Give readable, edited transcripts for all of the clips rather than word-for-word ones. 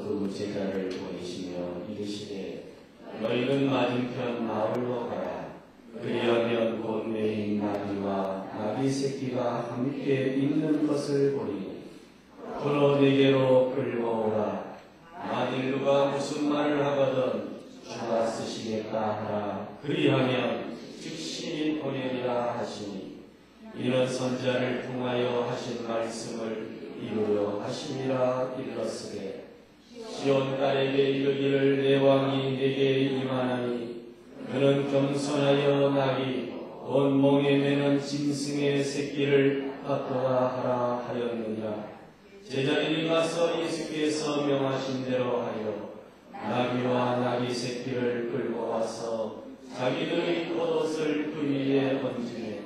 두 제자를 보내시며 이르시되 너희는 맞은편 마을로 가라. 그리하면 곧 매인 나귀와 나귀 새끼가 함께 있는 것을 보리니 도로 네게로 끌고 오라. 만일 누가 무슨 말을 하거든 주가 쓰시겠다 하라. 그리하면 즉시 보내리라 하시니 이는 선지자를 통하여 하신 말씀을 이루려 하심이라 일렀으되 시온 딸에게 이르기를 내 왕이 내게 임하나니 그는 겸손하여 나귀 온 몽에 매는 짐승의 새끼를 갖도다 하라 하였느니라. 제자들이 가서 예수께서 명하신 대로 하여 나귀와 나귀 새끼를 끌고 와서 자기들의 겉옷을 그 위에 얹으매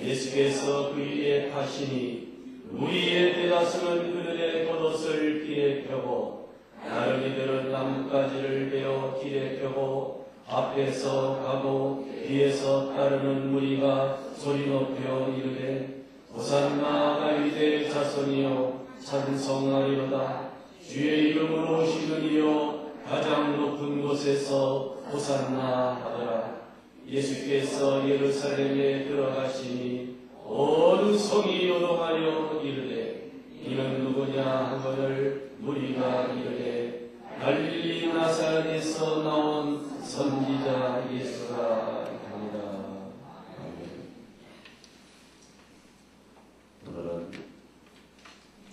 예수께서 그 위에 타시니 무리의 대다수는 그들의 겉옷을 길에 펴고 다른 이들은 나뭇가지를 베어 길에 펴고 앞에서 가고 뒤에서 따르는 무리가 소리 높여 이르되 호산나 다윗의 자손이여 찬송하리로다. 주의 이름으로 오시는 이여 가장 높은 곳에서 호산나 하더라. 예수께서 예루살렘에 들어가시니 온 성이 요동하여 이르되 이는 누구냐 하거늘 무리가 이르되 갈릴리 나사렛에서 나온 선지자 예수라 하니라. 오늘은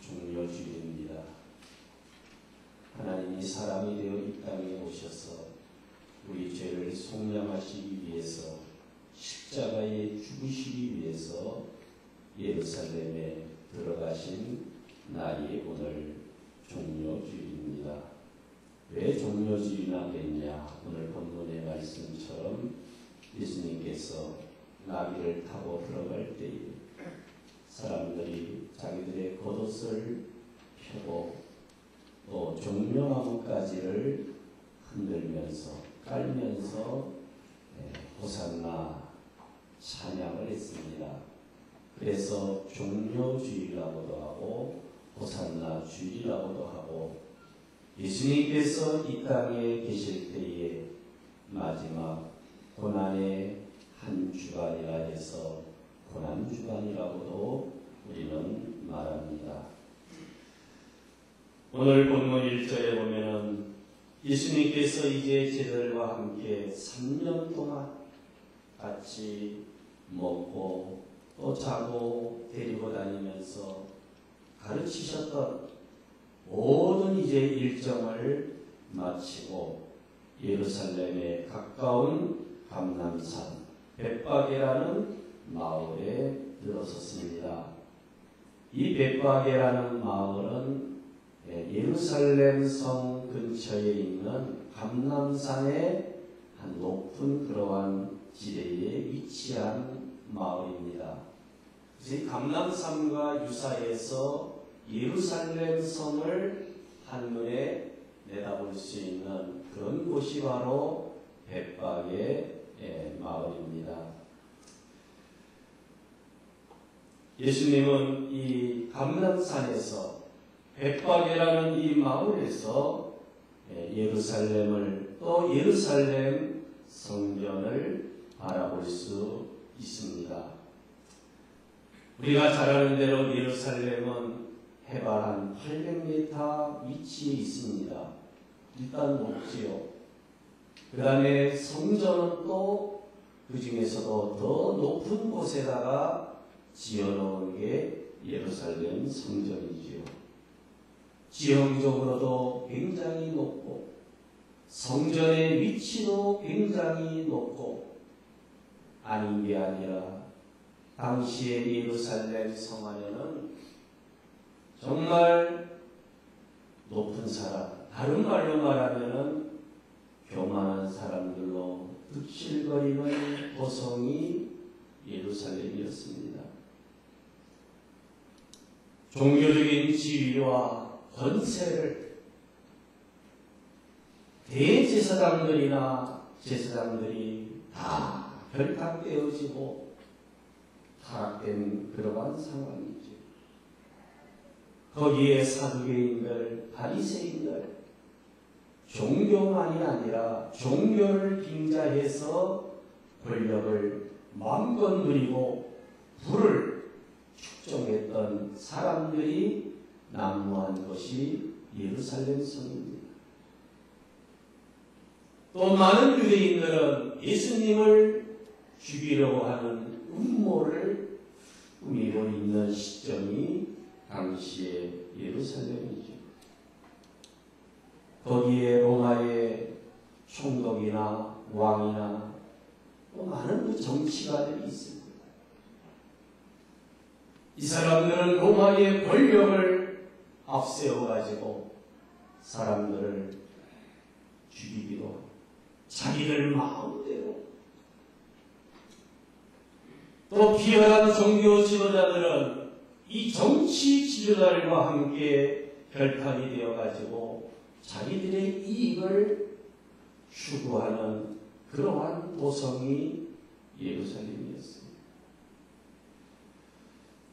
종료주일입니다. 하나님이 사람이 되어 이 땅에 오셔서 우리 죄를 속량하시기 위해서 십자가에 죽으시기 위해서 예루살렘에 들어가신 날이 오늘 종료주일입니다. 왜 종료주일이나 됐냐? 오늘 본문의 말씀처럼 예수님께서 나귀를 타고 들어갈 때에 사람들이 자기들의 겉옷을 펴고 또 종려나무가지를 흔들면서 깔면서 호산나 찬양을 했습니다. 그래서 종료주일이라고도 하고 호산나 주일이라고도 하고 예수님께서 이 땅에 계실 때에 마지막 고난의 한 주간이라 해서 고난주간이라고도 우리는 말합니다. 오늘 본문 1절에 보면은 예수님께서 이제 제자들과 함께 3년 동안 같이 먹고 또 자고 데리고 다니면서 가르치셨던 모든 이제 일정을 마치고 예루살렘에 가까운 감람산 벳바게라는 마을에 들어섰습니다. 이 벳바게라는 마을은 예루살렘 성 근처에 있는 감람산의 한 높은 그러한 지대에 위치한 마을입니다. 그래서 이 감람산과 유사해서 예루살렘 성을 한눈에 내다볼 수 있는 그런 곳이 바로 벳바게 마을입니다. 예수님은 이 감람산에서 벳바게라는 이 마을에서 예루살렘을 또 예루살렘 성전을 바라볼 수 있습니다. 우리가 잘 아는 대로 예루살렘은 해발 한 800m 위치에 있습니다. 일단 높지요. 그 다음에 성전은 또 그 중에서도 더 높은 곳에다가 지어놓은 게 예루살렘 성전이지요. 지형적으로도 굉장히 높고 성전의 위치도 굉장히 높고 아닌 게 아니라 당시의 예루살렘 성 안에는 정말 높은 사람, 다른 말로 말하면은 교만한 사람들로 득실거리는 도성이 예루살렘이었습니다. 종교적인 지위와 권세를 대제사장들이나 제사장들이 다 결탁되어지고 타락된 그러한 상황이죠. 거기에 사두개인들, 바리새인들, 종교만이 아니라 종교를 빙자해서 권력을 마음껏 누리고 부를 축종했던 사람들이 난무한 것이 예루살렘 성입니다. 또 많은 유대인들은 예수님을 죽이려고 하는 음모를 꾸미고 있는 시점이 당시의 예루살렘이죠. 거기에 로마의 총독이나 왕이나 또 많은 그 정치가들이 있습니다. 이 사람들은 로마의 권력을 앞세워가지고 사람들을 죽이기도 하고 자기들 마음대로, 또 비열한 종교 지도자들은 이 정치 지도자들과 함께 결탁이 되어가지고 자기들의 이익을 추구하는 그러한 도성이 예루살렘이었습니다.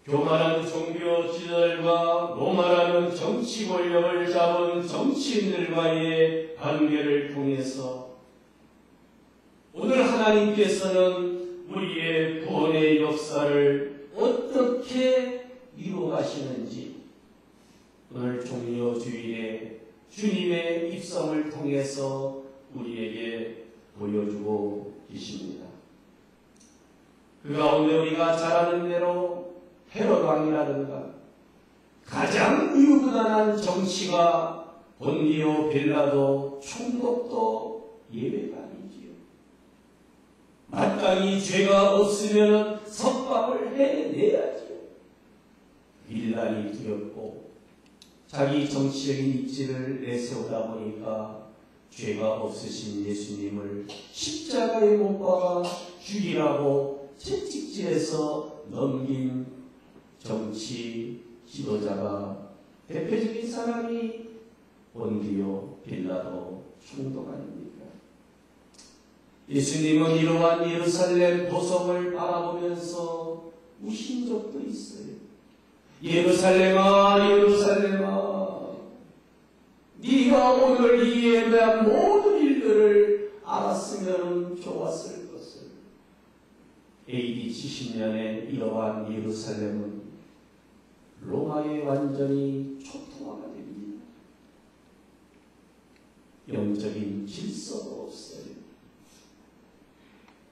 교만한 종교 지도자들과 로마라는 정치 권력을 잡은 정치인들과의 관계를 통해서 오늘 하나님께서는 우리의 구원의 역사를 어떻게 이루어가시는지 오늘 종료주일에 주님의 입성을 통해서 우리에게 보여주고 계십니다. 그 가운데 우리가 잘 아는 대로 헤롯 왕이라든가 가장 유부단한 정치가 본디오 빌라도 총독도 예외가 아니지요. 마땅히 죄가 없으면 석방을 해내야지요. 빌란이 두렵고 자기 정치적인 입지를 내세우다 보니까 죄가 없으신 예수님을 십자가에 못 박아 죽이라고 채찍질해서 넘긴 정치 지도자가 대표적인 사람이 본디오 빌라도 총독 아닙니까? 예수님은 이러한 예루살렘 도성을 바라보면서 우신 적도 있어요. 예루살렘아, 예루살렘아, 네가 오늘 이에 대한 모든 일들을 알았으면 좋았을 것을. AD 70년에 이러한 예루살렘은 로마에 완전히 초토화가 됩니다. 영적인 질서도 없어요.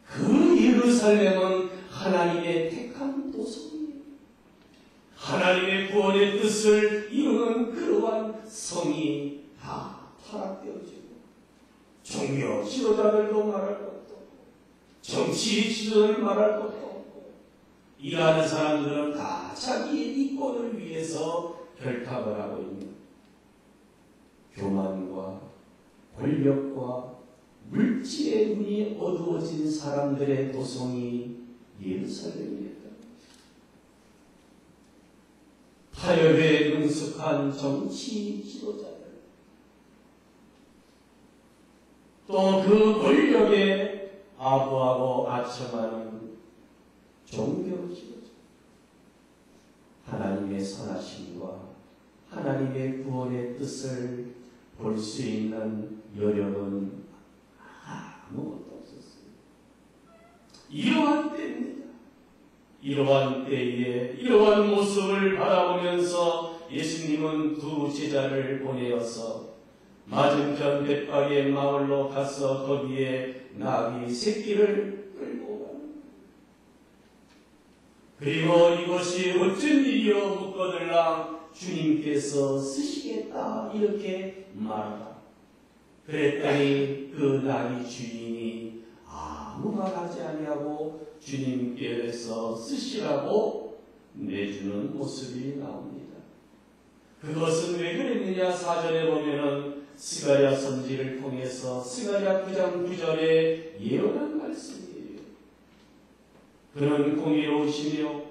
그 예루살렘은 하나님의 택한 도성이에요. 하나님의 구원의 뜻을 이루는 그러한 성이 다 타락되어지고 종교 지도자들도 말할 것도 없고 정치 지도자들 말할 것도 없고 일하는 사람들은 다 자기의 이권을 위해서 결탁을 하고 있는 교만과 권력과 물질의 눈이 어두워진 사람들의 도성이 예루살렘이었다. 타협에 능숙한 정치 지도자들, 또 그 권력에 아부하고 아첨하는 종교 지도자, 하나님의 선하심과 하나님의 구원의 뜻을 볼 수 있는 여력은 아무것도 없었어요. 이러한 때입니다. 이러한 때에 이러한 모습을 바라보면서 예수님은 두 제자를 보내어서 맞은편 벳박의 마을로 가서 거기에 나귀 새끼를 끌고 가는, 그리고 이것이 어쩐 일이요 묻거들랑 주님께서 쓰시겠다 이렇게 말하라. 그랬더니 그 나귀 주인이 아무 말하지 아니하고 주님께서 쓰시라고 내주는 모습이 나옵니다. 그것은 왜 그랬느냐? 사전에 보면은 스가랴 선지를 통해서 스가랴 9장 9절에 예언한 말씀이에요. 그는 공의로우시며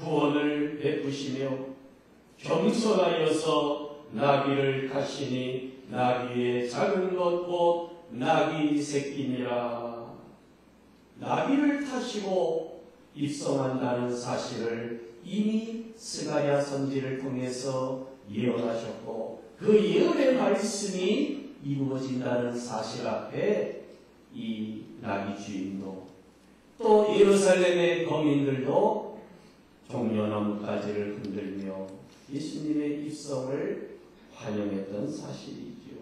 구원을 베푸시며 겸손하여서 나귀를 타시니 나귀의 작은 것 곧 나귀 새끼니라. 나귀를 타시고 입성한다는 사실을 이미 스가랴 선지를 통해서 예언하셨고 그 예언의 말씀이 이루어진다는 사실 앞에 이 나귀 주인도 또 예루살렘의 거민들도 종려나무가지를 흔들며 예수님의 입성을 환영했던 사실이지요.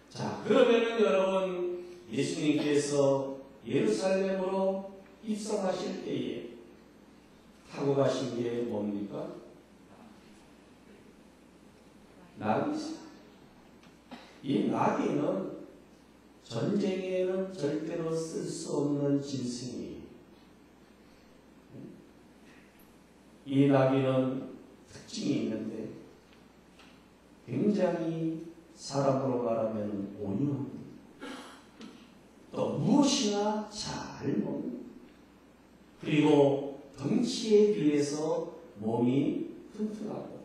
자, 그러면은 여러분, 예수님께서 예루살렘으로 입성하실 때에 타고 가신 게 뭡니까? 나귀죠. 이 나귀는 전쟁에는 절대로 쓸 수 없는 짐승이에요. 이 나귀는 특징이 있는데 굉장히 사람으로 말하면 온유합니다. 또 무엇이나 잘 먹는, 그리고 덩치에 비해서 몸이 튼튼하고,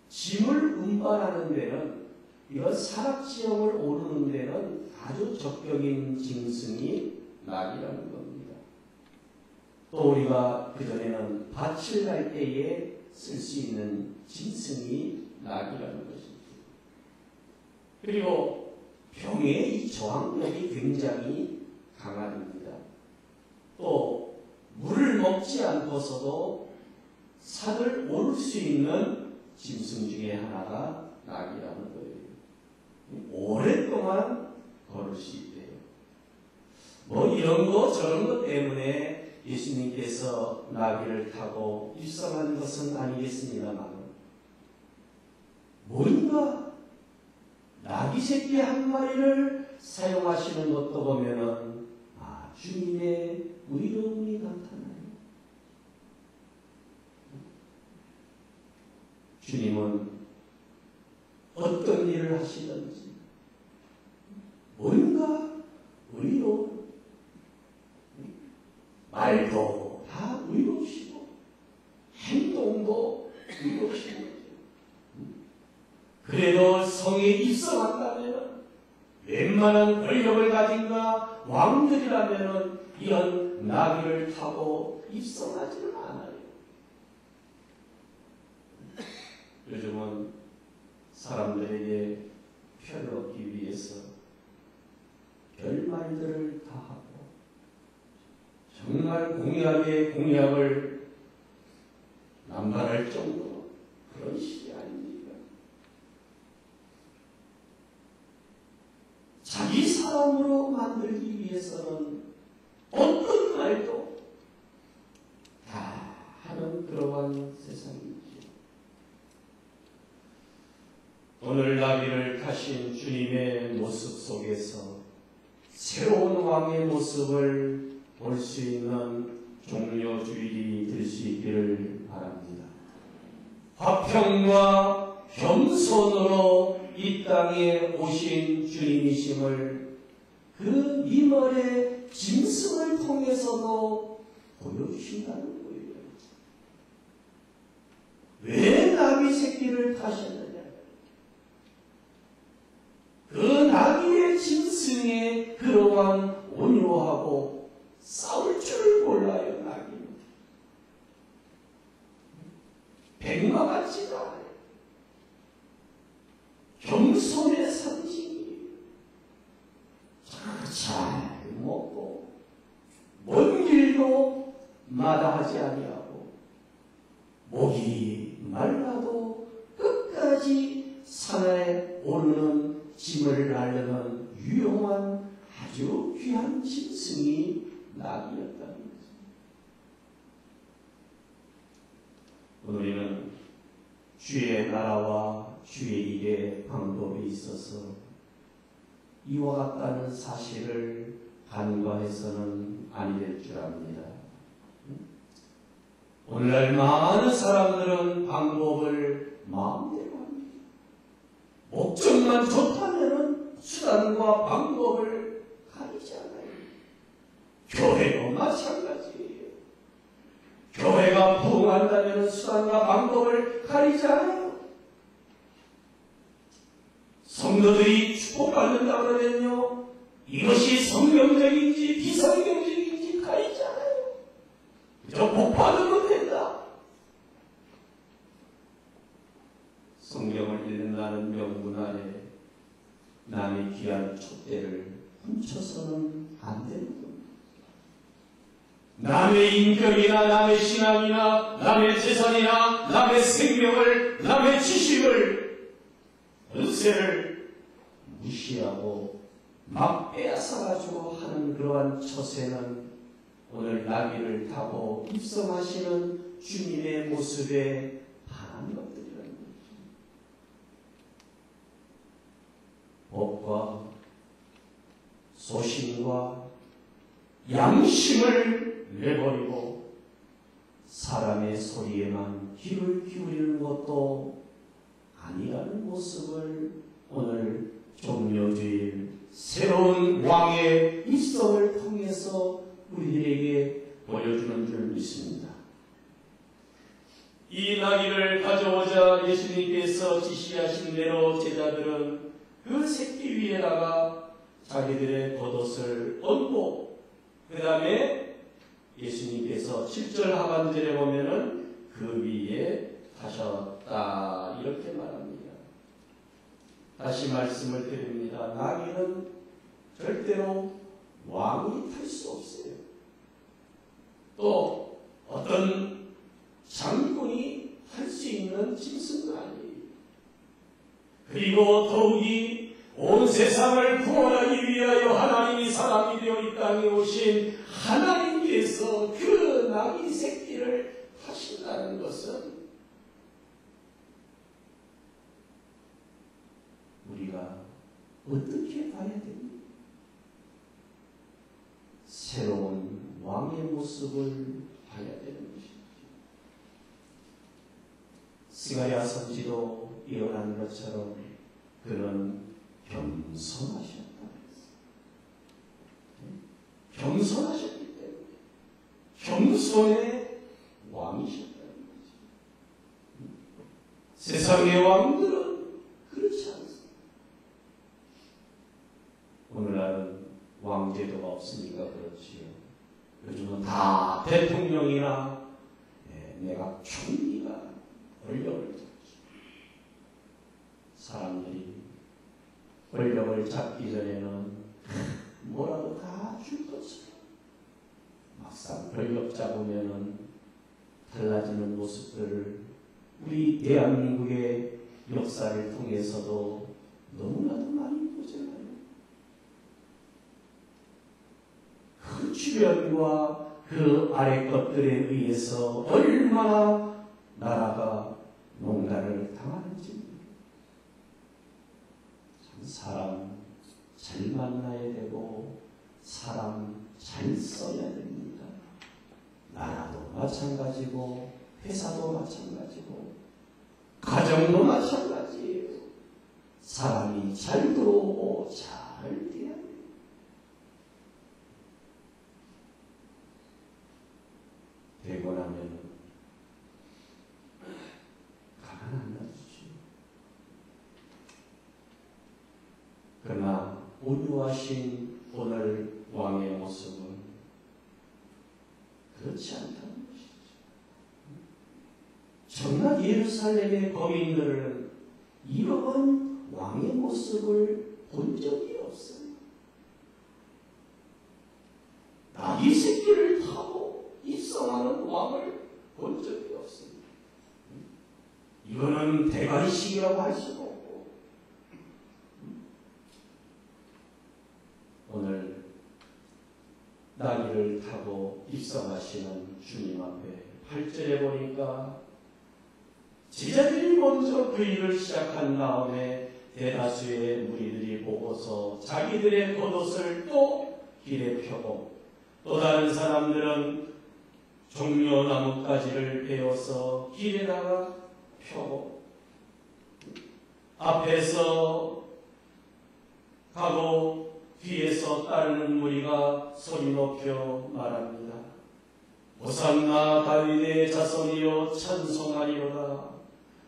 짐을 운반하는 데는, 이런 산악지형을 오르는 데는 아주 적격인 짐승이 나귀라는 겁니다. 또 우리가 그전에는 밭을 갈 때에 쓸 수 있는 짐승이 나귀라는 것이죠. 그리고 병의 이 저항력이 굉장히 강합니다. 또 물을 먹지 않고서도 산을 오를 수 있는 짐승 중에 하나가 나귀라는 거예요. 오랫동안 걸을 수 있대요. 뭐 이런 거 저런 것 때문에 예수님께서 나귀를 타고 입성한 것은 아니겠습니다만, 뭔가 나귀 새끼 한 마리를 사용하시는 것도 보면은 주님의 의로움이 나타나요. 주님은 어떤 일을 하시든지 뭔가 의로운, 말도 다 의로우시고 행동도 의로우시고, 그래도 성에 입성한다면 웬만한 권력을 가진가 왕들이라면 이런 나귀를 타고 입성하지는 않아요. 요즘은 사람들에게 표를 얻기 위해서 별말들을 다 하고 정말 공약에 공약을 남발할 정도로 그런 시기 아닙니까? 자기 사람으로 만들기 위해서는 어떤 말도 다 하는 그러한 세상이지요. 오늘 나귀를 타신 주님의 모습 속에서 새로운 왕의 모습을 볼 수 있는 종려주일이 될 수 있기를 바랍니다. 화평과 겸손으로 이 땅에 오신 주님이심을 그 미멀의 짐승을 통해서도 보여주신다는 거예요. 왜 나귀 새끼를 타셨느냐? 그 나귀의 짐승의 그러한 온유하고 싸울 줄을 몰라요. 나귀는 백마 같지도 않아요. 겸손의 상징이에요. 잘 먹고 먼 길도 마다하지 아니하고 목이 말라도 끝까지 산에 오르는 짐을 나르는 유용한 아주 귀한 짐승이 나귀였다는 거죠. 우리는 주의 나라와 주의 일의 방법에 있어서 이와 같다는 사실을 간과해서는 아니 될 줄 압니다. 오늘날 많은 사람들은 방법을 마음대로 합니다. 목적만 좋다면 수단과 방법을 가리지 않아요. 교회도 마찬가지예요. 교회가 부흥한다면 수단과 방법을 가리지 않아요. 성도들이 축복받는다 그러면요, 이것이 성경적인지 비성경적인지 가리지 않아요. 그저 복 받으면 된다. 성경을 읽는다는 명분 아래 남의 귀한 촛대를 훔쳐서는 안 되는 겁니다. 남의 인격이나 남의 신앙이나 남의 재산이나 남의 생명을 남의 지식을 권세를 무시하고 막 빼앗아가지고 하는 그러한 처세는 오늘 나귀를 타고 입성하시는 주님의 모습에 반한 것들이라는 거죠. 법과 소신과 양심을 내버리고 사람의 소리에만 귀를 기울이는 것도 아니라는 모습을 오늘 종려주일 새로운 왕의 입성을 통해서 우리들에게 보여주는 줄 믿습니다. 이 나귀를 가져오자 예수님께서 지시하신 대로 제자들은 그 새끼 위에다가 자기들의 겉옷을 얹고 그 다음에 예수님께서 7절 하반절에 보면은 그 위에 타셨다 이렇게 말합니다. 다시 말씀을 드립니다. 나귀는 절대로 왕이 탈 수 없어요. 또 어떤 장군이 할 수 있는 짐승도 아니에요. 그리고 더욱이 온 세상을 구원하기 위하여 하나님이 사람이 되어 이 땅에 오신 하나님께서 그 나귀 새끼를 타신다는 것은 우리가 어떻게 봐야 됩니까? 새로운 왕의 모습을 봐야 되는 것이죠. 스가랴 선지도 예언한 것처럼 그는 겸손하셨다. 겸손하셨기 때문에 겸손의 왕이셨다는 거죠. 세상의 왕들은 그렇지 않습니다. 오늘날은 왕제도가 없으니까 그렇지요. 요즘은 다 대통령이나 내각 총리가 권력을 잡죠. 사람들이 권력을 잡기 전에는 뭐라도 다 줄 것처럼 막상 권력 잡으면은 달라지는 모습들을 우리 대한민국의 역사를 통해서도 너무나도 많이 보잖아요. 그 주변과 그 아래 것들에 의해서 얼마나 나라가 농간을 당하는지. 사람 잘 만나야 되고 사람 잘 써야 됩니다. 나라도 마찬가지고 회사도 마찬가지고 가정도 마찬가지예요. 사람이 잘 들어오고 잘 돼야 돼요. 되고 나면 가만 안 놔주죠. 그러나 온유하신 오늘 왕의 모습은 그렇지 않다는 것이죠. 정말 예루살렘의 거민들은 이런 왕의 모습을 본 적이 없어요. 나귀 새끼를 타고 입성하는 왕을 본 적이 없습니다. 이거는 대관식이라고 할 수가 없고, 오늘 나귀를 타고 입성하시는 주님 앞에 8절에 보니까 제자들이 먼저 그 일을 시작한 다음에 대다수의 무리들이 보고서 자기들의 겉옷을 또 길에 펴고, 또 다른 사람들은 종려나뭇가지를 베어서 길에다가 펴고, 앞에서 가고 뒤에서 따르는 무리가 소리 높여 말합니다. 호산나 다윗의 자손이여 찬송하리로다.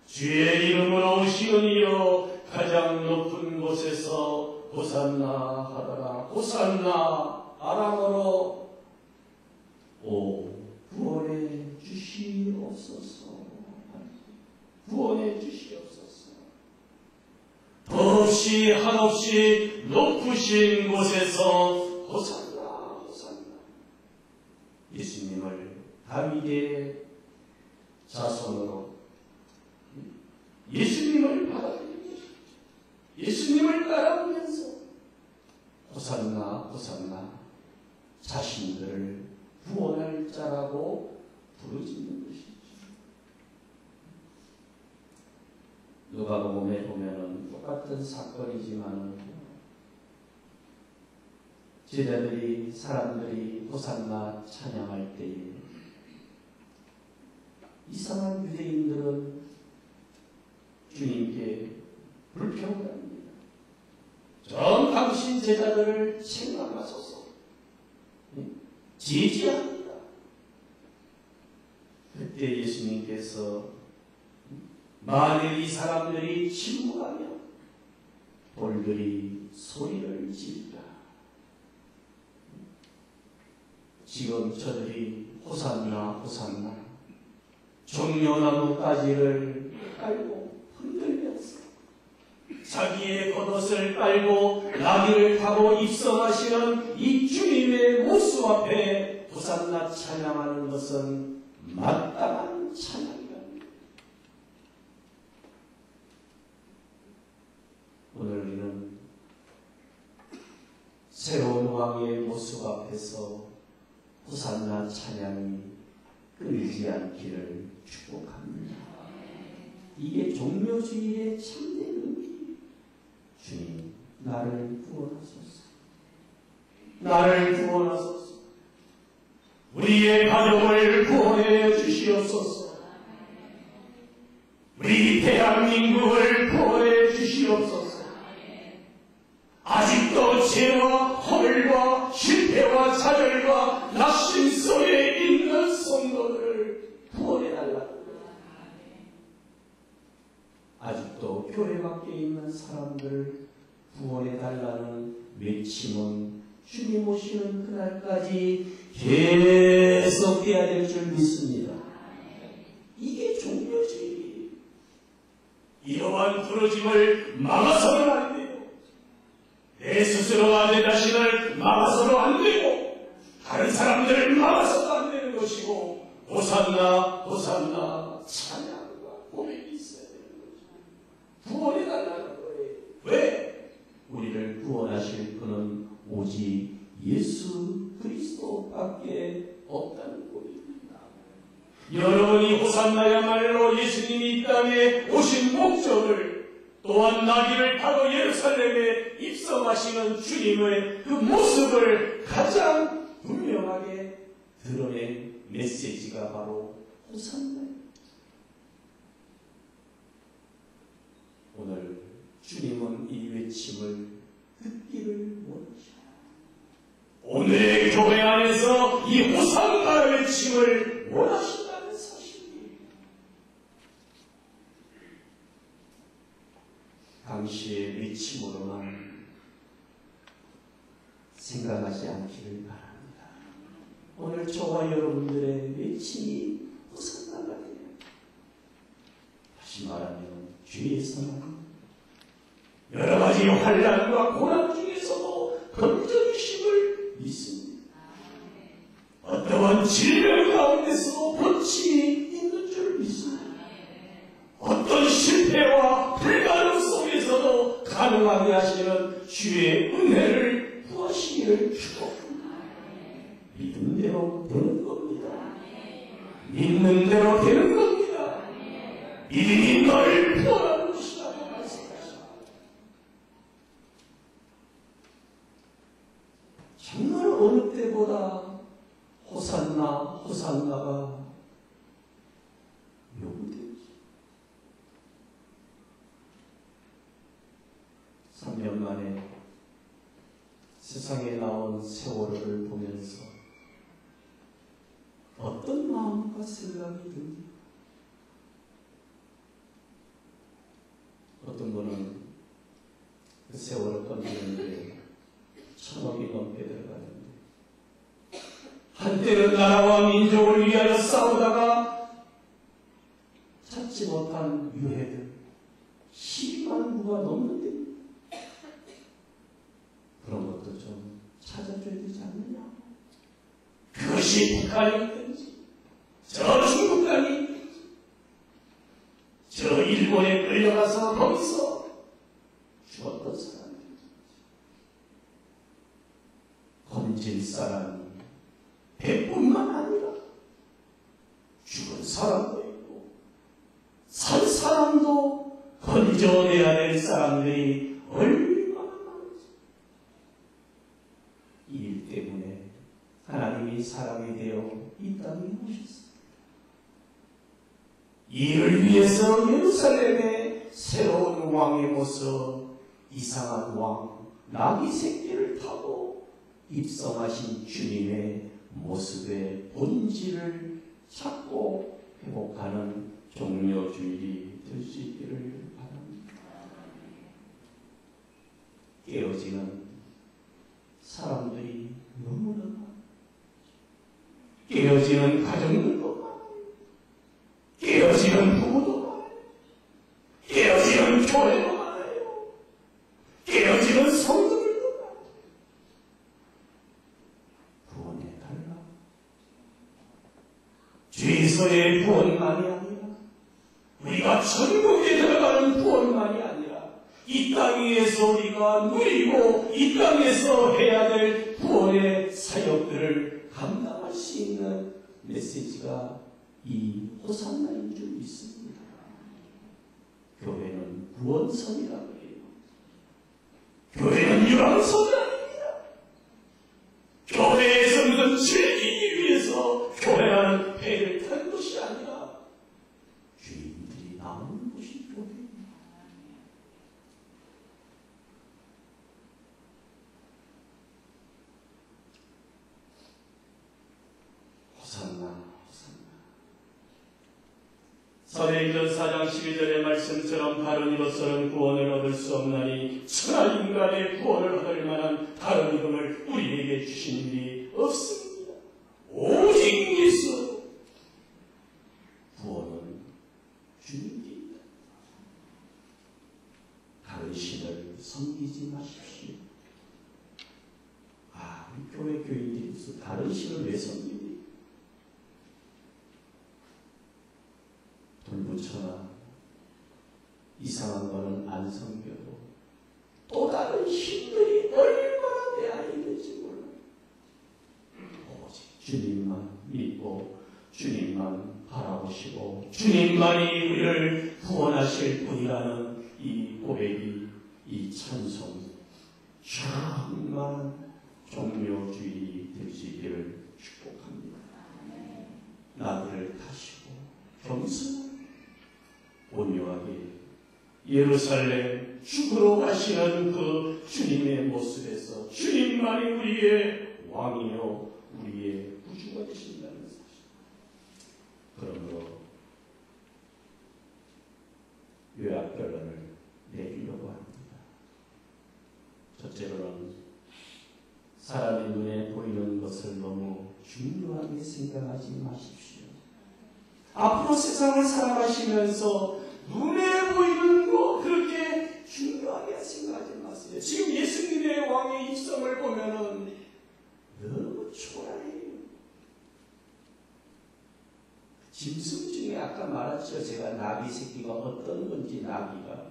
주의 이름으로 오시는 이여 가장 높은 곳에서 호산나 하더라. 호산나 아람어로 오 구원해 주시옵소서. 구원해 주시옵소서. 한없이 한없이 높으신 곳에서 호산나 호산나. 예수님을 다윗의 자손으로 예수님을 받아들이는 것입니다. 예수님을 따라오면서 호산나 호산나 자신들을 구원할 자라고 부르짖는 것이죠. 누가복음에 보면은 똑같은 사건이지만 제자들이 사람들이 호산나 찬양할 때에 이상한 유대인들은 주님께 불평합니다. 전 당신 제자들을 책망하소서 제지합니다. 그때 예수님께서 만일 이 사람들이 침묵하면 돌들이 소리를 지르라. 지금 저들이 호산나 호산나 종려나무 가지를 깔고 흔들면서 자기의 겉옷을 깔고 나귀를 타고 입성하시는 이 주님의 모습 앞에 호산나 찬양하는 것은 마땅한 찬양이랍니다. 오늘 우리는 새로운 왕의 모습 앞에서 호산나 찬양이 끊이지 않기를 축복합니다. 이게 종묘주의의 참된 의미. 주님, 나를 구원하소서. 나를 구원하소서. 우리의 가족을 구원해 주시옵소서. 우리 대한민국을 구원해 주시옵소서. 아직도 죄와 허물과 실패와 좌절과 낙심 속에 있는 성도들을 구원해달라고. 아직도 교회 밖에 있는 사람들을 구원해달라는 외침은 주님 오시는 그날까지 계속돼야 될 줄 믿습니다. 이게 종교주의. 이러한 부르짐을 막아서는 안 돼요. 내 스스로가 내 자신을 막아서도 안 되고 다른 사람들을 막아서도 안 되는 것이고 호산나 호산나 찬양과 고백이 있어야 되는 거죠. 구원해달라는 거예요. 왜? 우리를 구원하실 분은 오직 예수 그리스도밖에 없다는 것입니다. 여러분이 호산나야말로 예수님이 이 땅에 오신 목적을 또한 나귀를 타고 예루살렘에 입성하시는 주님의 그 모습을 가장 분명하게 드러낸 메시지가 바로 호산나입니다. 오늘 주님은 이 외침을 듣기를 원하십니다. 오늘의 교회 안에서 이 호산나 외침을 원하신다는 사실이에요. 당시의 외침으로만 생각하지 않기를 바랍니다. 오늘 저와 여러분들의 외침이 호산나가 되는, 다시 말하면 주의에서는 여러 가지 환난과 고난 중에서도 건져주심을 믿습니다. 어떠한 질병 가운데서도 번침이 있는 줄 믿습니다. 어떤 실패와 불가능 속에서도 가능하게 하시는 주의 은혜를 구하시기를 축복합니다. 믿는 대로 되는 겁니다. 믿는 대로 되는 겁니다. 믿음이 너를 구원하는 것이라고 말씀하십니다. 정말 어느 때보다 호산나 호산나가 요구되지. 3년 만에 세상에 나온 세월호를 보면서 어떤 마음과 생각이 듭니까? 어떤 분은 그 세월호 건지는데 1,000억이 넘게 들어가는데, 한때는 나라와 민족을 위하여 싸우다가 찾지 못한 유해들 12만 구가 넘는데 좀 찾아줘야 되지 않느냐. 그것이 북한이든지 저 중국간이든지 저 일본에 끌려가서 거기서 죽었던 사람들이든지 건질 사람이 배뿐만 아니라 죽은 사람도 있고 산 사람도 건져내야 될 사람들이 얼마나 많은지. 이 일 때문에 하나님이 사람이 되어 이 땅에 오셨습니다. 이를 위해서 예루살렘에 새로운 왕의 모습, 이상한 왕 나귀 새끼를 타고 입성하신 주님의 모습의 본질을 찾고 회복하는 종려주일이 될 수 있기를 바랍니다. 깨어지는 사람들이 너무나 많아요. 깨어지는 가정들도 많아요. 깨어지는 부부도 많아요. 깨어지는 교회도 많아요. 깨어지는 성도들도 많아요. 구원해달라. 죄에서의 구원만이 아니라 우리가 천국에 들어가는 구원만이 아니라 이 땅 위에서 우리가 누리고 이 땅에서 해야 될 구원의 사역들을 감당할 수 있는 메시지가 이 호산나인 줄 믿습니다. 교회는 구원선이라고 해요. 교회는 유랑선이 아닙니다. 교회에서 무슨 즐기기 위해서 교회라는 배를 탄 것이 아니라 주인들이 나오는 곳이 교회입니다. 호산나, 호산나. 사도행전 4장 12절의 말씀처럼 다른 이로서는 구원을 얻을 수 없나니 천하 인간의 구원을 얻을 만한 다른 이름을 우리에게 주신 일이 없습니다. 오직 예수. 구원은 주님입니다. 다른 신을 섬기지 마십시오. 우리 교회 교인들이 무슨 다른 신을 왜 섬깁니까? 돌부처나 이상한 거는 안 섬겨도 또 다른 신들이 얼마나 내 안에 있는지 몰라요. 오직 주님만 믿고 주님만 바라보시고 주님만이 우리를 구원하실 분이라는 이 고백이, 이 찬송이 정말 종묘주의 될 수 있기를 축복합니다. 나귀를 타시고 겸손하게 온유하게 예루살렘 죽으러 가시는 그 주님의 모습에서 주님만이 우리의 왕이요 우리의 구주가 되신다는 사실. 그러므로 요약결론을 내리려고 합니다. 첫째로는 사람의 눈에 보이는 것을 너무 중요하게 생각하지 마십시오. 앞으로 세상을 살아가시면서 눈에 보이는 거 그렇게 중요하게 생각하지 마세요. 지금 예수님의 왕의 입성을 보면은 너무 초라해요. 짐승 중에 아까 말했죠. 제가 나귀 새끼가 어떤 건지. 나귀가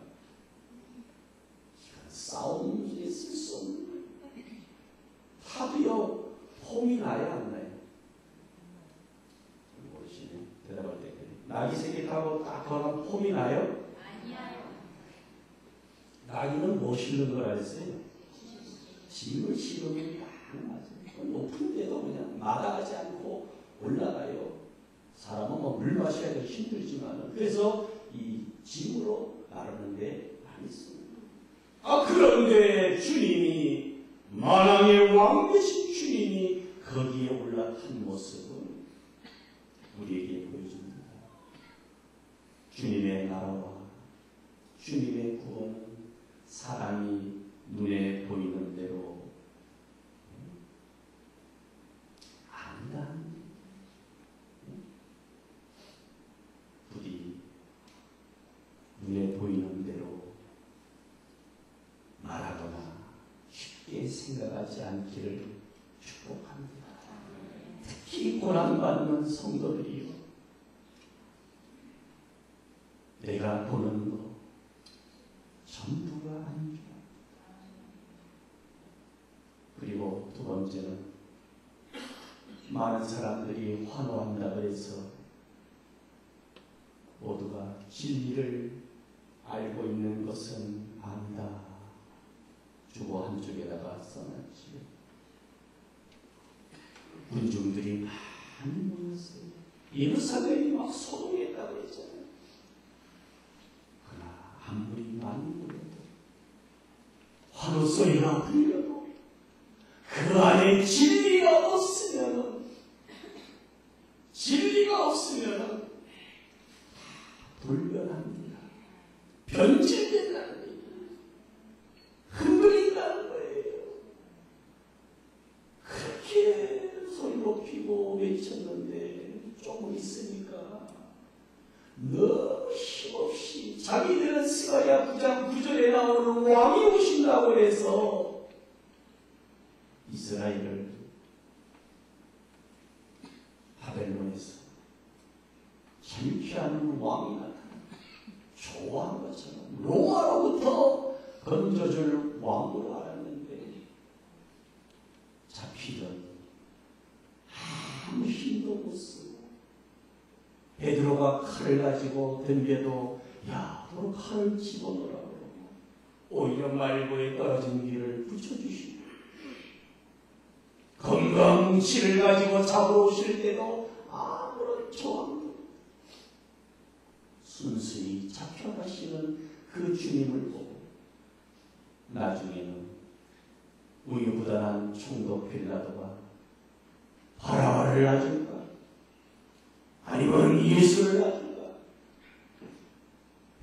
싸움 중에 쓸 수 없는 거예요. 타도요 폼이 나야 안 나요? 모르시네. 대답할 때 나귀 새끼 타고 딱 걸어가면 폼이 나요? 아니요. 나귀는 뭐 실는 걸 알았어요? 짐을 실으면 딱 맞아요. 높은 데도 그냥 마다하지 않고 올라가요. 사람은 뭐 물 마셔야 되기 힘들지만 그래서 이 짐으로 나르는데 많이 씁니다. 그런데 주님이 만왕의 왕 되신 주님이 거기에 올라탄 모습은 우리에게 보여줍니다. 주님의 나라와 주님의 구원은 사람이 눈에 보이는 대로 아니다. 부디 눈에 보이는 대로 말하거나 쉽게 생각하지 생각하지 않기를 축복합니다. 특히 고난받는 성도들이요, 내가 보는 것 전부가 아닌 줄 압니다. 그리고 두 번째는, 많은 사람들이 환호한다 그래서 모두가 진리를 알고 있는 것은 아니다. 주보 한쪽에다가 써놨지. 군중들이 많이 모였어요. 예루살렘이 막 소동했다고 했잖아요. 그러나 아무리 많이 모여도, 환호소리가 들려도 그 안에 진리가 없으면 돌변합니다. 변질된다는 얘기예요. 흔들린다는 거예요. 그렇게 소리 높이고 외쳤는데 조금 있으니까 너무 힘없이 자기들은 스가랴 9장 9절에 나오는 왕이 오신다고 해서 이스라엘을 바벨론에서 창피하는 왕이 나타나 좋아한 것처럼 로마로부터 건져줄 왕으로 알았는데, 잡히던 아무 힘도 못 쓰고, 베드로가 칼을 가지고 덤벼도 야, 너 칼을 집어넣으라고 오히려 말고에 떨어진 길을 붙여주시고, 건강뭉치를 가지고 잡으러 오실 때도 아무런 저항도, 순순히 잡혀가시는 그 주님을 보고 나중에는 우유부단한 총독 빌라도가 바라바를 놔줄까? 아니면 예수를 놔줄까?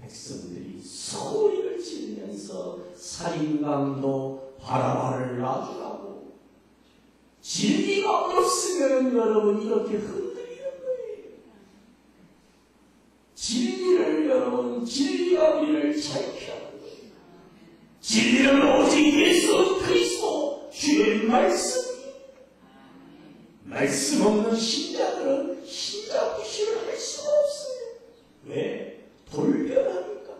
백성들이 소리를 지르면서 살인강도 바라바를 놔주라고, 진리가 없으면 여러분 이렇게 흔들리는 거예요. 진리를 여러분, 진리가 우리를 자유케 하는 거예요. 진리는 오직 예수 그리스도 주의 말씀이에요. 말씀 없는 신자들은 신자 무시를 할 수가 없어요. 왜? 돌변하니까.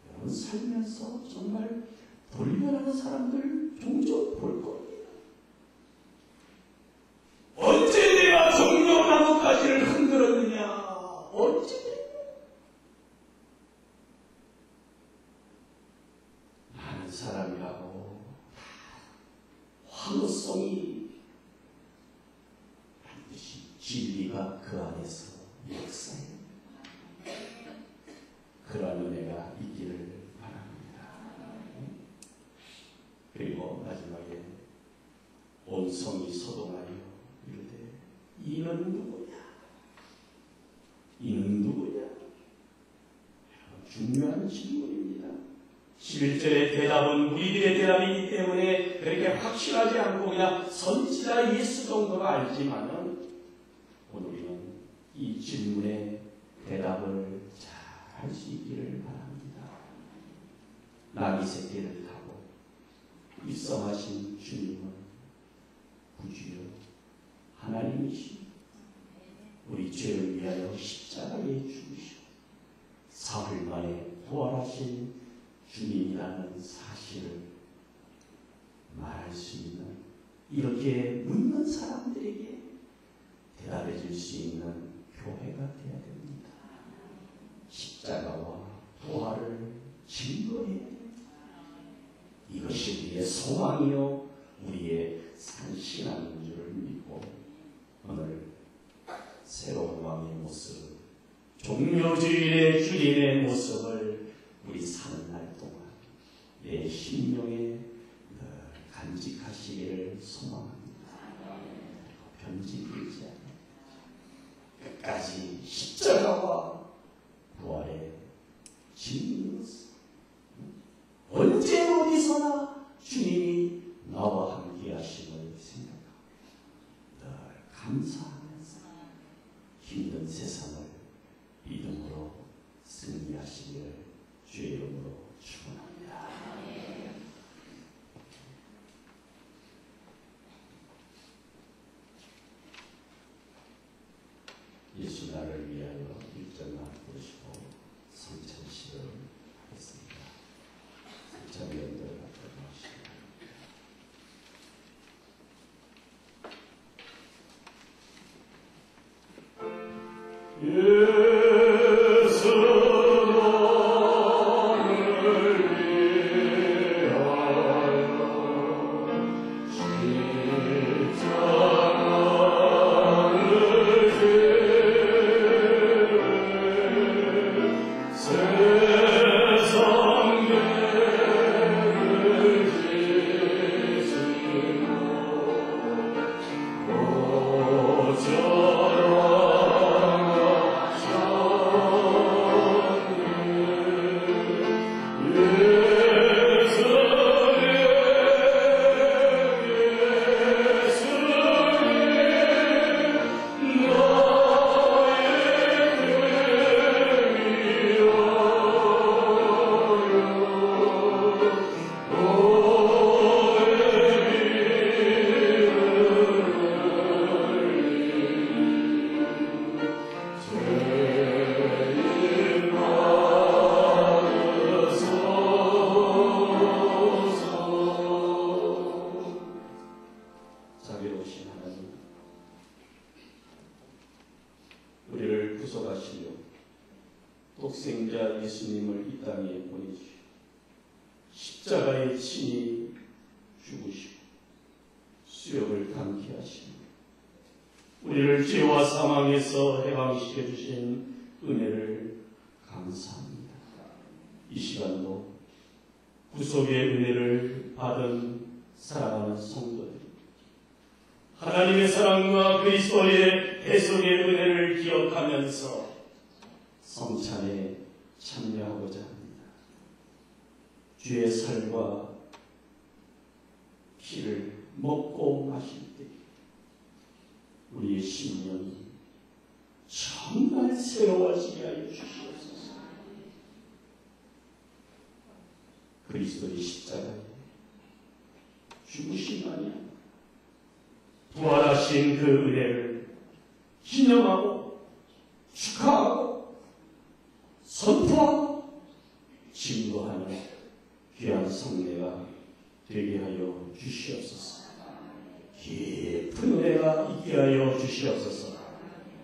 여러분 살면서 정말 돌변하는 사람들 종종 볼 겁니다. 언제 내가 종려나무가지를 흔들었느냐? 언제? 많은 사람이라고 환호성이 반드시 진리가 그 안에서 역사해요. 그런 은혜가 있기를 바랍니다. 그리고 마지막에 온 성이 소동하여 이르되 이는 누구냐? 이는 누구냐? 중요한 질문입니다. 11절의 대답은 우리들의 대답이기 때문에 그렇게 확실하지 않고 그냥 선지자 예수 정도가 알지만은 오늘은 이 질문의 대답을 잘 할 수 있기를 바랍니다. 나귀 새끼를 타고 입성하신 주님은 구주요 하나님이시오. 우리 죄를 위하여 십자가에 죽으시고 사흘 만에 부활하신 주님이라는 사실을 말할 수 있는, 이렇게 묻는 사람들에게 대답해 줄 수 있는 교회가 되어야 됩니다. 십자가와 부활을 증거해야 됩니다. 이것이 우리의 소망이요 우리의 산신하는 줄을 믿고 오늘 새로운 왕의 모습, 종료주일의 주님의 모습을 우리 사는 날 동안 내 심령에 간직하시기를 소망합니다. 변질되지 않아 끝까지 십자가와 부활의 진리로서 언제 어디서나 주님이 나와 함께 하심을 생각하고 늘 감사하면서 힘든 세상을 믿음으로 승리하시기를 주의 이름으로 축원합니다. 독생자 예수님을 이 땅에 보내주시고 십자가에 친히 죽으시고 수욕을 당케 하시고 우리를 죄와 사망에서 해방시켜 주신 은혜를 감사합니다. 이 시간도 구속의 은혜를 받은 사랑하는 성도들, 하나님의 사랑과 그리스도의 대속의 은혜를 기억하면서 성찬에 참여하고자 합니다. 주의 살과 피를 먹고 마실 때 우리의 심령이 정말 새로워지게 하여 주시옵소서. 그리스도의 십자가에 죽으심만이 부활하신 그 은혜를 기념하고 축하하고 선포하고 증거하는 귀한 성례가 되게 하여 주시옵소서. 깊은 은혜가 있게 하여 주시옵소서.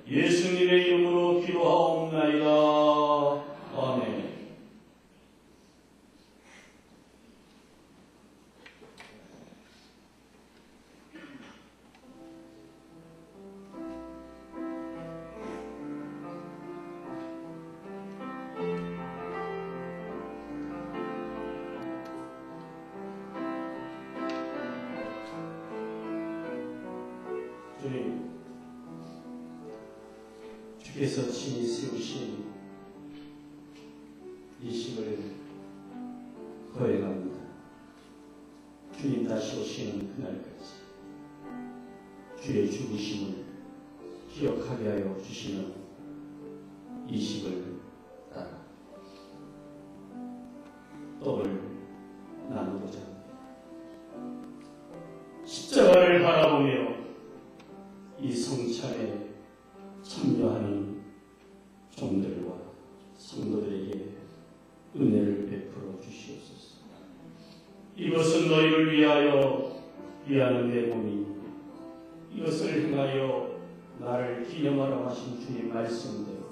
예수님의 이름으로 기도하옵나이다. 아멘. 주님, 주께서 친히 세우신 이 식을 거행합니다. 주님 다시 오시는 그날까지 주의 죽으심을 기억하게 하여 주시는 이 식을 따라 떡을 나누고자 합니다. 십자가를 바라보며 이 성찬에 참여하는 종들과 성도들에게 은혜를 베풀어 주시옵소서. 이것은 너희를 위하여 위하는 내 몸이 이것을 행하여 나를 기념하라 하신 주의 말씀대로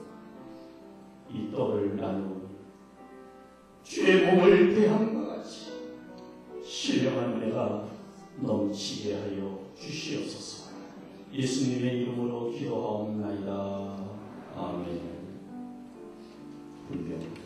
이 떡을 나누니 주의 몸을 배함과 같이 신령한 은혜가 넘치게 하여 주시옵소서. 예수님의 이름으로 기도하옵나이다. 아멘. 불교하겠습니다.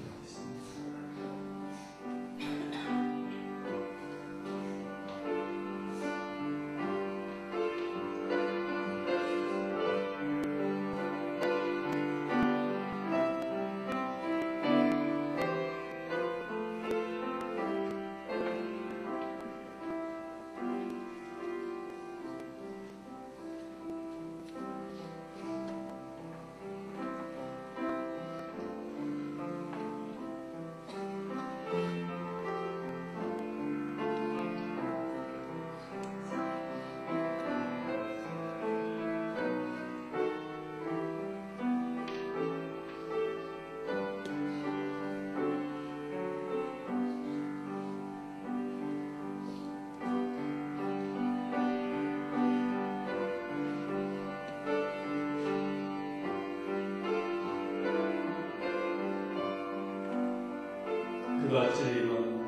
그가 찔림은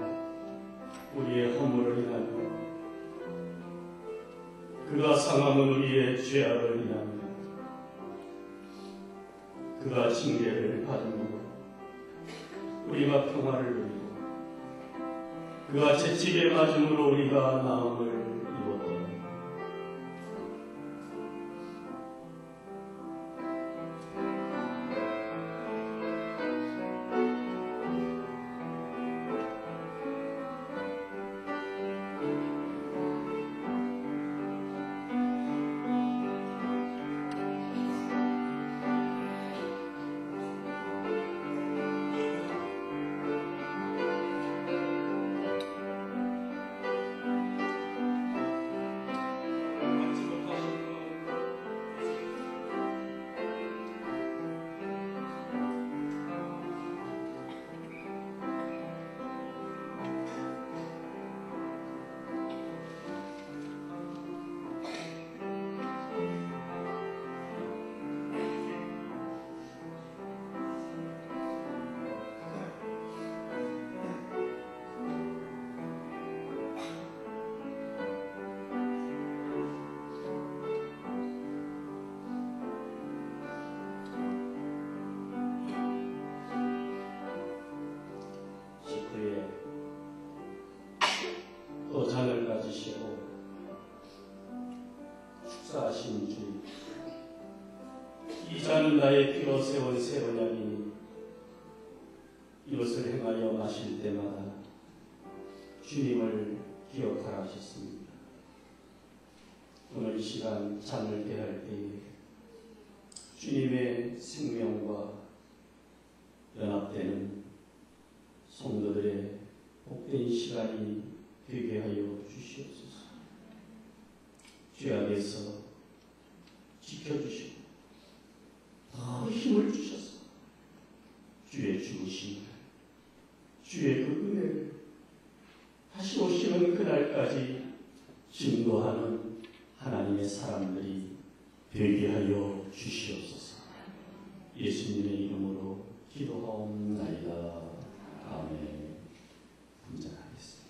우리의 허물을 인하여, 그가 상함은 우리의 죄악을 인하여, 그가 징계를 받음으로 우리가 평화를 누리고, 그가 채찍에 맞음으로 우리가 나음을 입었다. 나의 피로 세운 새 언약이니 이것을 행하여 마실 때마다 주님을 기억하라 하셨습니다. 오늘 이 시간 잠을 대할 때에 주님의 생명과 연합되는 성도들의 복된 시간이 되게 하여 주시옵소서. 죄악에서 지켜주시고 더 힘을 주셔서 주의 죽으심, 주의 그 은혜를 다시 오시는 그날까지 증거하는 하나님의 사람들이 되게 하여 주시옵소서. 예수님의 이름으로 기도하옵나이다. 아멘. 감사하겠습니다.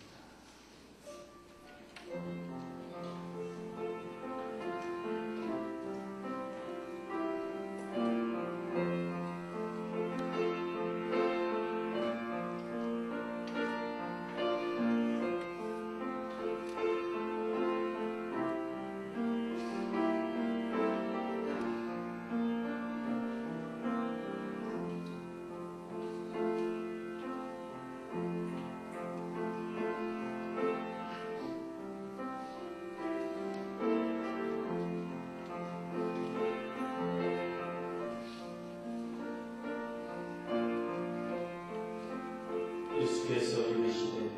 예수께서 이르시되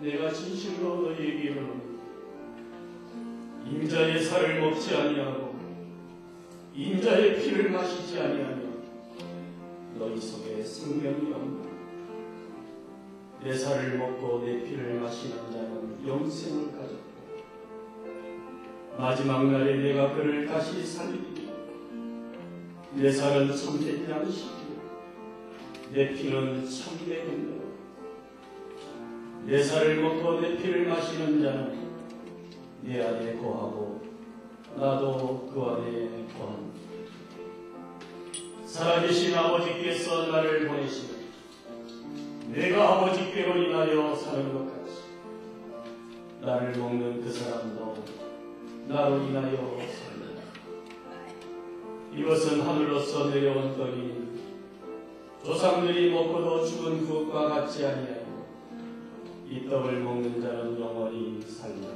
내가 진실로 너희에게 이르노니 인자의 살을 먹지 아니하고 인자의 피를 마시지 아니하면 너희 속에 생명이 없노라. 내 살을 먹고 내 피를 마시는 자는 영생을 가졌고 마지막 날에 내가 그를 다시 살리리니 내 살은 참된 양식이요 내 피는 참된 음료라. 내 살을 먹고 내 피를 마시는 자는 내 안에 거하고 나도 그 안에 거한다. 살아계신 아버지께서 나를 보내시니 내가 아버지께로 인하여 사는 것 같이 나를 먹는 그 사람도 나로 인하여 살리라. 이것은 하늘로서 내려온 떡이니 조상들이 먹고도 죽은 그것과 같지 아니하여 이 떡을 먹는 자는 영원히 살리라.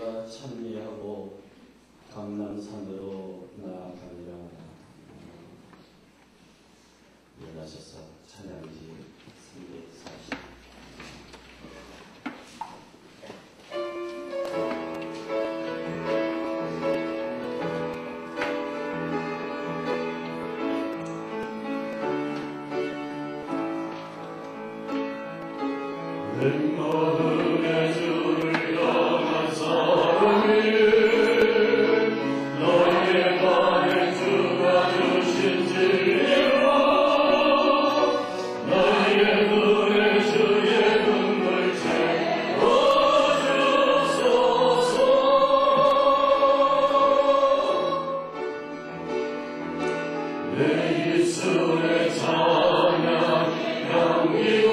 우리가 찬미하고 감람산으로 나아가리라. 일어나셔서 찬양지 340. 마음의 주를 향한 사랑이 너희의 마음에 주가 주신 진리라. 너희의 눈에 주의 눈물 채워주소서. 내 입술의 찬양 향기로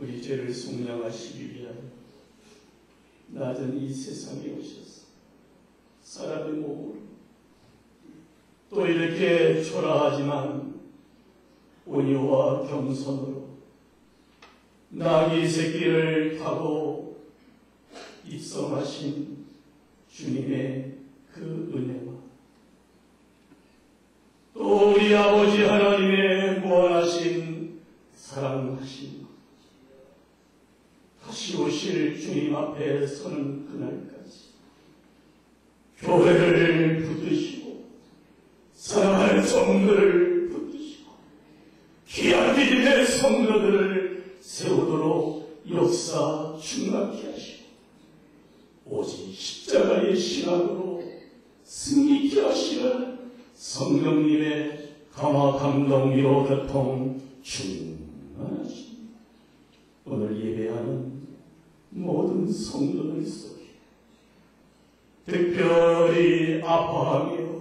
우리 죄를 속량하시기 위하여 낮은 이 세상에 오셔서 사람의 몸으로 또 이렇게 초라하지만 온유와 겸손으로 나귀 새끼를 타고 입성하신 주님의 그 은혜와 또 우리 아버지 하나님의 무한하신 사랑하심 다시 오실 주님 앞에 서는 그날까지 교회를 붙드시고 사랑하는 성도를 붙드시고 귀한 믿음의 성도들을 세우도록 역사 충만케 하시고 오직 십자가의 신앙으로 승리케 하시는 성령님의 감화 감동 위로 교통 충만하시고 오늘 예배하는 모든 성도들 속에 특별히 아파하며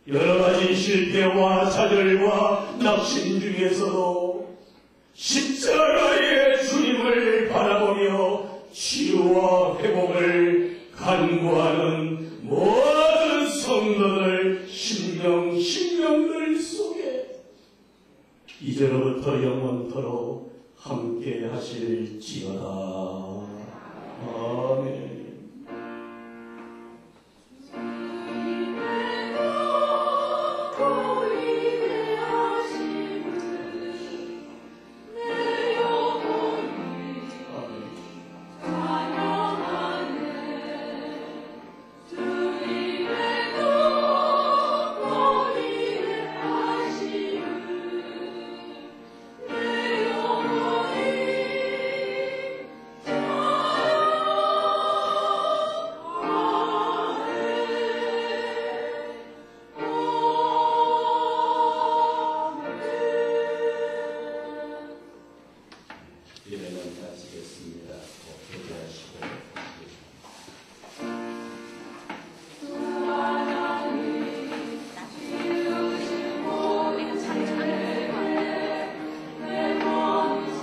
여러 가지 실패와 좌절과 낙심 중에서도 십자가의 주님을 바라보며 치유와 회복을 간구하는 모든 성도들 심령들 속에 이제로부터 영원토록 함께 하실지어다. 아멘.